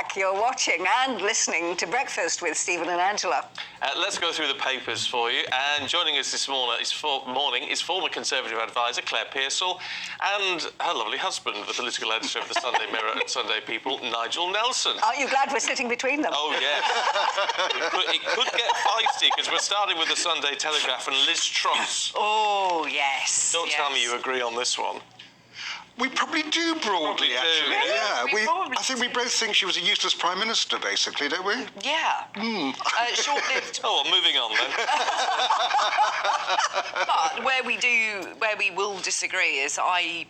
back. You're watching and listening to Breakfast with Stephen and Angela. Let's go through the papers for you. And joining us this morning is former Conservative advisor Claire Pearsall and her lovely husband, the political editor of the Sunday Mirror and Sunday People, Nigel Nelson. Aren't you glad we're sitting between them? Oh, yes. it could get feisty because we're starting with the Sunday Telegraph and Liz Truss. Oh, yes. Don't tell me you agree on this one. We probably do broadly, actually. Really? Yeah, Probably I think we both think she was a useless Prime Minister, basically, don't we? Yeah. Short-lived. Oh, well, moving on then. But where we will disagree is I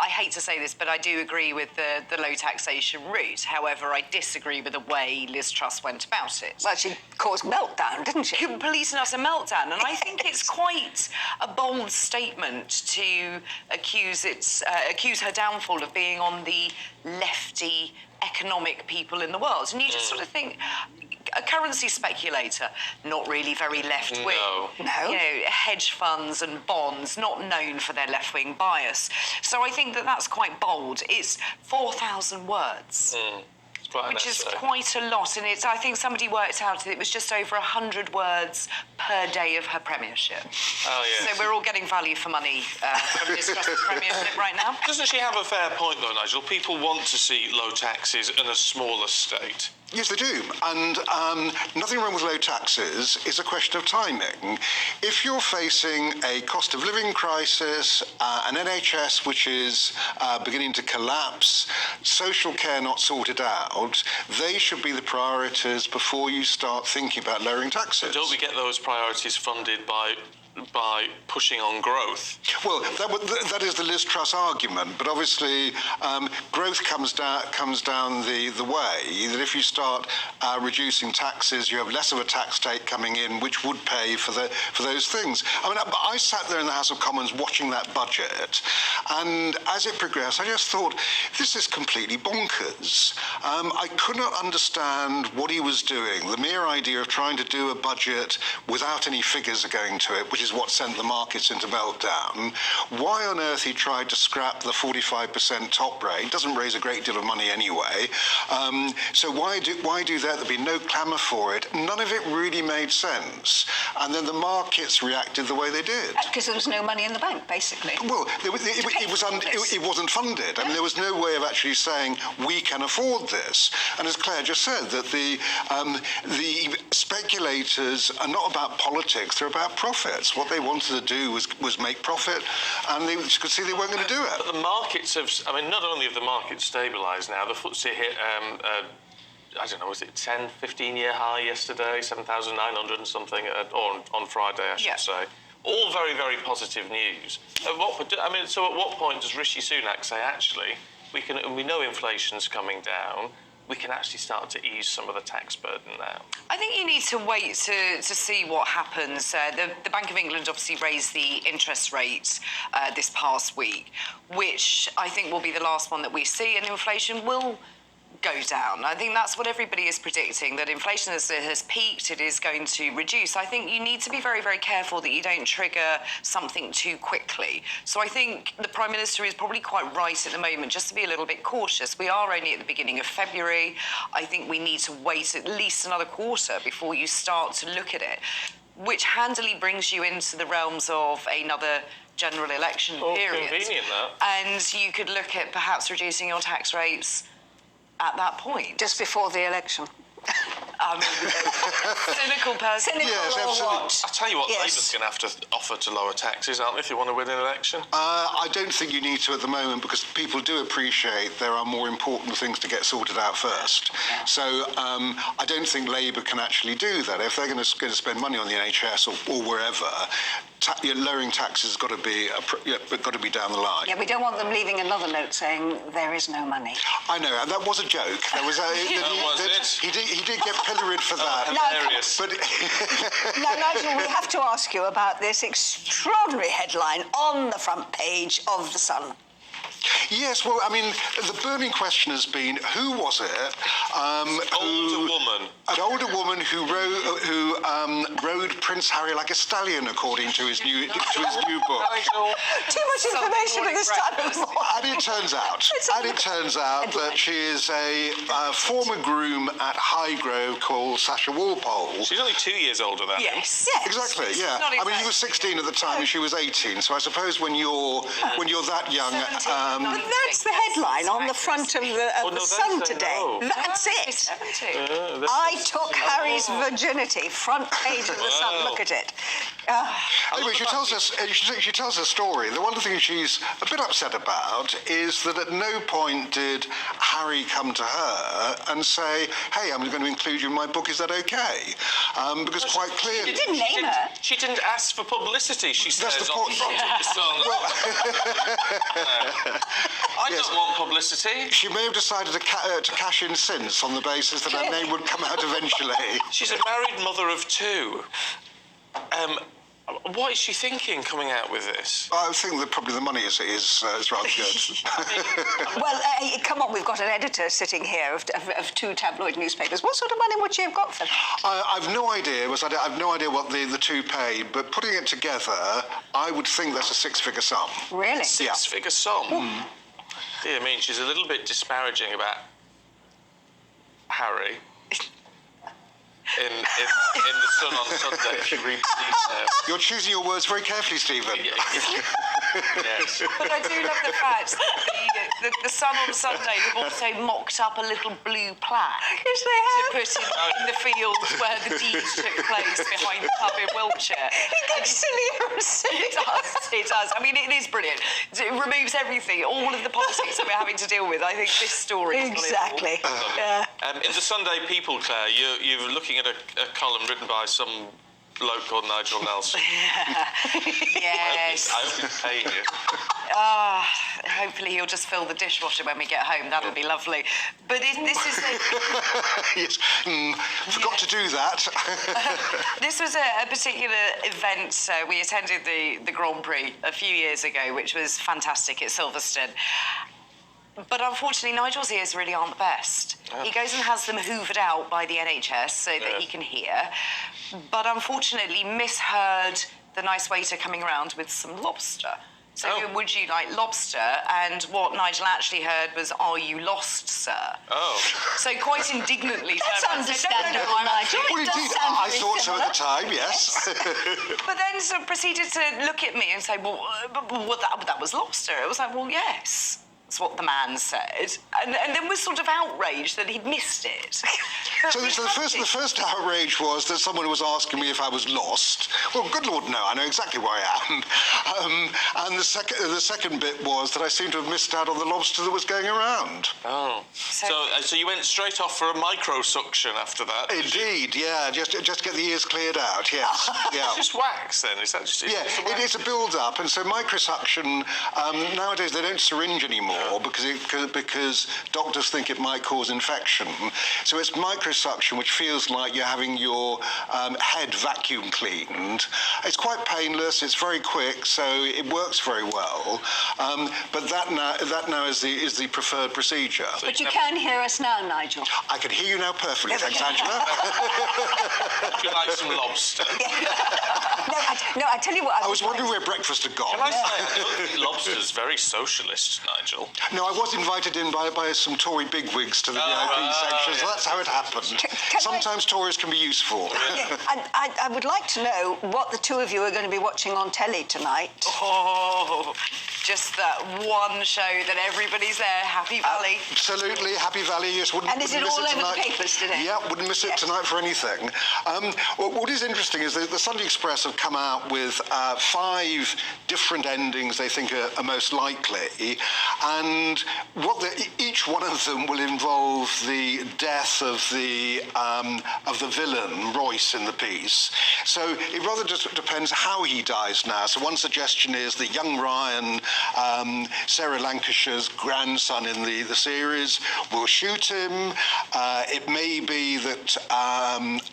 hate to say this, but I do agree with the low taxation route. However, I disagree with the way Liz Truss went about it. Well, she caused meltdown, didn't she? Policing us a meltdown, and I think it's quite a bold statement to accuse her downfall of being on the lefty economic people in the world. And you just sort of think, a currency speculator, not really very left-wing. No. No. You know, hedge funds and bonds, not known for their left-wing bias. So I think that's quite bold. It's 4,000 words. Which is quite a lot, and I think somebody worked out that it was just over 100 words per day of her premiership. Oh, yes. So we're all getting value for money from Liz Truss's premiership right now. Doesn't she have a fair point, though, Nigel? People want to see low taxes in a smaller state. Yes, they do. And nothing wrong with low taxes. It's a question of timing. If you're facing a cost of living crisis, an NHS which is beginning to collapse, social care not sorted out, they should be the priorities before you start thinking about lowering taxes. Don't we get those priorities funded by pushing on growth? Well, that is the Liz Truss argument, but obviously growth comes down the way that if you start reducing taxes, you have less of a tax take coming in, which would pay for those things. I mean, I sat there in the House of Commons watching that budget, and as it progressed, I just thought, this is completely bonkers. I could not understand what he was doing. The mere idea of trying to do a budget without any figures going to it, which is what sent the markets into meltdown. Why on earth he tried to scrap the 45% top rate? Doesn't raise a great deal of money anyway. So why do that? There'd be no clamour for it. None of it really made sense. And then the markets reacted the way they did. Because there was no money in the bank, basically. Well, it wasn't funded. I mean, there was no way of actually saying, we can afford this. And as Claire just said, that the speculators are not about politics, they're about profits. What they wanted to do was make profit, and they could see they weren't going to do it. But the markets have, I mean, not only have the markets stabilised now, the FTSE hit, I don't know, was it 10, 15-year high yesterday, 7,900 and something, or on Friday, I should say. All very, very positive news. At what point does Rishi Sunak say, actually, we know inflation's coming down, we can actually start to ease some of the tax burden now? I think you need to wait to see what happens. The Bank of England obviously raised the interest rate this past week, which I think will be the last one that we see, and inflation will go down. I think that's what everybody is predicting, that inflation has peaked, it is going to reduce. I think you need to be very, very careful that you don't trigger something too quickly. So I think the Prime Minister is probably quite right at the moment just to be a little bit cautious. We are only at the beginning of February. I think we need to wait at least another quarter before you start to look at it, which handily brings you into the realms of another general election period. Convenient, that. And you could look at perhaps reducing your tax rates at that point. Just before the election. Cynical person. Cynical Yes, or what? I tell you what, Yes. Labour's going to have to offer to lower taxes, aren't they, if you want to win an election? I don't think you need to at the moment, because people do appreciate there are more important things to get sorted out first. So I don't think Labour can actually do that. If they're going to spend money on the NHS or wherever, lowering taxes has got to be down the line. Yeah, we don't want them leaving another note saying there is no money. I know, and that was a joke. There was he did get pilloried for that. Hilarious. But Now, Nigel, we have to ask you about this extraordinary headline on the front page of The Sun. Yes, well, I mean, the burning question has been, who was it Older woman. An older woman who rode Prince Harry like a stallion, according to his new book. Too much information at this time of the morning. And it turns out that she is a former groom at Highgrove called Sasha Walpole. She's only 2 years older than him. Yes. Exactly, yeah. Not I mean, he exactly. was 16 at the time and she was 18, so I suppose when you're that young... But that's the headline on the front of the Sun today. no. That's it. 70. I took Harry's virginity. Front page of the Sun. Look at it. Anyway, she tells her story. The one thing she's a bit upset about is that at no point did Harry come to her and say, "Hey, I'm going to include you in my book. Is that okay?" Because quite clearly, You didn't name her. She didn't ask for publicity, she That's says the on point. the front of the Sun. I Yes. don't want publicity. she may have decided to cash in since on the basis that her name would come out eventually. She's a married mother of 2. What is she thinking coming out with this? I think that probably the money is rather good. Well, come on, we've got an editor sitting here of 2 tabloid newspapers. What sort of money would she have got for that? I've no idea. I've no idea what the 2 paid, but putting it together, I would think that's a 6-figure sum. Really? Six-figure sum. I mean, she's a little bit disparaging about Harry. In the Sun on Sunday, if you read the details. You're choosing your words very carefully, Stephen. Yes. But I do love the fact that the Sun on Sunday have also mocked up a little blue plaque Yes, they to have. put in the fields where the deed took place behind the pub in Wiltshire. It gets sillier and sillier. It does. I mean, it is brilliant. It removes everything, all of the politics that we're having to deal with. I think this story is Exactly. Yeah. In the Sunday People, Claire, you're looking at a column written by some bloke called Nigel Nelson. Yes. I hope he's paying you. Hopefully he'll just fill the dishwasher when we get home. That'll be lovely. But this is Yes. Forgot to do that. this was a particular event. We attended the Grand Prix a few years ago, which was fantastic at Silverstone. But unfortunately, Nigel's ears really aren't the best. He goes and has them hoovered out by the NHS so that he can hear. But unfortunately, misheard the nice waiter coming around with some lobster. So would you like lobster? And what Nigel actually heard was, "Are you lost, sir?" Oh. So quite indignantly... That's turned around and said, "No, understandable, no, no, Nigel. Well, It does indeed, sound I very thought so at the time, yes. But then sort of proceeded to look at me and say, "Well, that was lobster." It was like, "Well, yes. That's what the man said," and then was sort of outraged that he'd missed it. So the first outrage was that someone was asking me if I was lost. Well, good Lord, no, I know exactly where I am. And the second bit was that I seemed to have missed out on the lobster that was going around. Oh. So you went straight off for a microsuction after that? Indeed, yeah, just get the ears cleared out, yes. Yeah. It's just wax then, is that just... Yeah, it's a build-up, and so microsuction, nowadays they don't syringe anymore because doctors think it might cause infection. So it's microsuction, which feels like you're having your head vacuum cleaned. It's quite painless, it's very quick, so it works very well. But that now is the preferred procedure. But you can hear us now, Nigel. I can hear you now perfectly, thanks, Angela. Would you like some lobster? No, I tell you what. I was wondering where breakfast had gone. Can I say, I don't think lobster's very socialist, Nigel. No, I was invited in by some Tory bigwigs to the VIP section, so that's how it happened. Sometimes Tories can be useful. Yeah, and I would like to know what the 2 of you are going to be watching on telly tonight. Oh, just that one show that everybody's there, Happy Valley. Absolutely, Happy Valley, yes. And is it miss all over the tonight. papers today? Yeah, wouldn't miss it tonight for anything. What is interesting is the Sunday Express have come out with 5 different endings they think are most likely, and each one of them will involve the death of the villain, Royce, in the piece. So it rather just depends how he dies now. So one suggestion is that young Ryan, Sarah Lancashire's grandson in the series, will shoot him. It may be that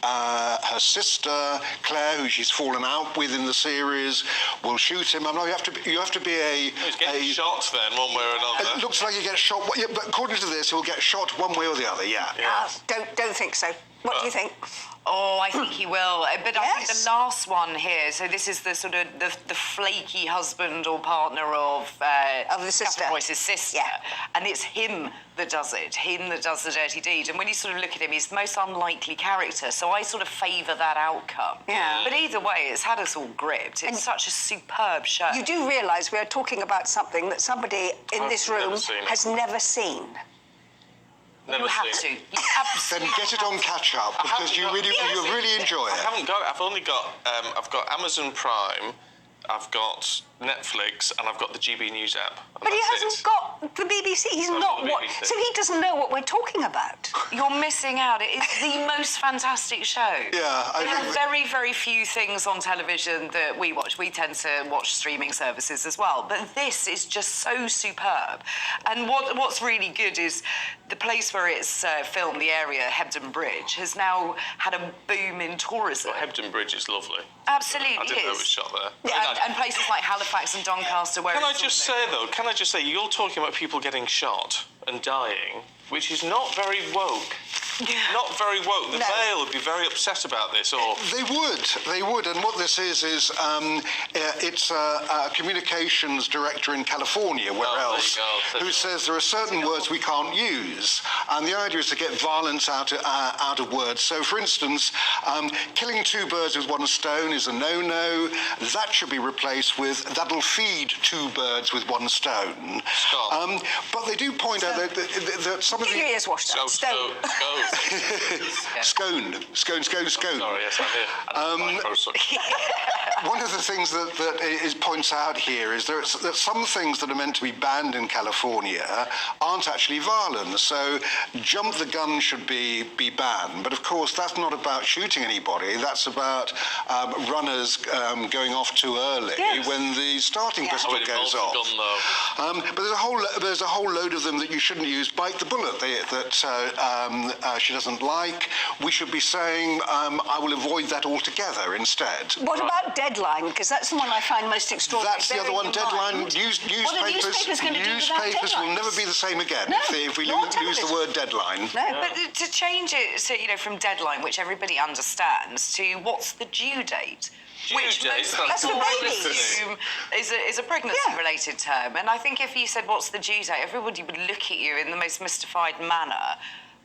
her sister, Claire, who she's fallen out with in in the series will shoot him. I know you have to be a. He's getting shot then, one way or another. It looks like he gets shot, yeah, but according to this, he'll get shot one way or the other. Yeah. Don't think so. What do you think? Oh, I think he will. But I think Yes. the last one here, so this is the sort of the flaky husband or partner of the sister. Catherine Boyce's sister. Yeah. And it's him that does it, him that does the dirty deed. And when you sort of look at him, he's the most unlikely character. So I sort of favour that outcome. Yeah. But either way, it's had us all gripped. It's such a superb show. You do realise we are talking about something that somebody in this I've never room seen it. has never seen. Never You have to. seen. You absolutely Then get it on catch up because you'll really enjoy I it. haven't got it. I've only got. I've got Amazon Prime. I've got Netflix and I've got the GBNEWS app. But he hasn't got the BBC. He's I've not got the what. BBC. So he doesn't know what we're talking about. You're missing out. It is the most fantastic show. Yeah, I There are think- very, very few things on television that we watch. We tend to watch streaming services as well, but this is just so superb. And what's really good is the place where it's filmed, the area, Hebden Bridge, has now had a boom in tourism. Well, Hebden Bridge is lovely. Absolutely I didn't know it is. was shot there. Yeah, and places like Halifax and Doncaster, where Can I it's just also- say, though, you're talking about people getting shot and dying, which is not very woke. Not very woke. The No. Mail would be very upset about this, or... They would. And what this is it's a communications director in California, where Oh, there you else, go. who says there are certain words we can't use. And the idea is to get violence out of words. So, for instance, killing two birds with one stone is a no-no. That should be replaced with that'll feed two birds with one stone. Stop. But they do point out that some of Get your the... ears washed out. Stone. Scone. Sorry, yes, I'm here. One of the things that is points out here is that some things that are meant to be banned in California aren't actually violent. So jump the gun should be banned. But of course, that's not about shooting anybody. That's about runners going off too early when the starting pistol It goes involves a off. gun, though. But there's a whole load of them that you shouldn't use. Bite the bullet that she doesn't like. We should be saying, I will avoid that altogether instead. What about Deadline? Because that's the one I find most extraordinary. That's the other one, Bearing in Deadline. mind Newspapers, what are newspapers going to do without newspapers will never deadlines? be the same again No, if we nor use the television. word deadline. No. But to change it, so, from deadline, which everybody understands, to what's the due date? Which Due date? most That's people for would babies. assume is a pregnancy-related term. And I think if you said, what's the due date, everybody would look at you in the most mystified manner.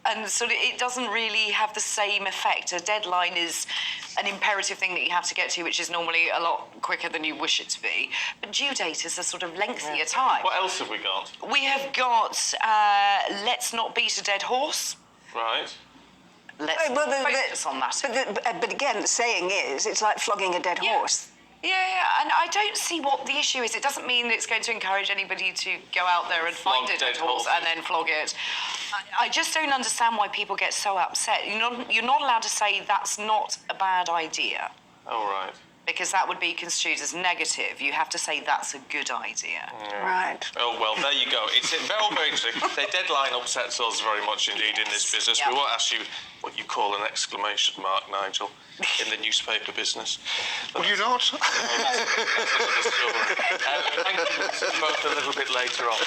And so it doesn't really have the same effect. A deadline is an imperative thing that you have to get to, which is normally a lot quicker than you wish it to be. But due date is a sort of lengthier time. What else have we got? We have got Let's Not Beat a Dead Horse. Right. Let's Well, focus on that. But again, the saying is, it's like flogging a dead horse. Yeah, and I don't see what the issue is. It doesn't mean it's going to encourage anybody to go out there and Flog find a dead dead horse horses. and then flog it. I just don't understand why people get so upset. You're not allowed to say that's not a bad idea, Oh, right. because that would be construed as negative. You have to say that's a good idea. Right. Oh, well, there you go. It's very interesting. The deadline upsets us very much indeed in this business. Yeah. We won't ask you what you call an exclamation mark, Nigel, in the newspaper business. Will you not? That's another story. Thank you both a little bit later on.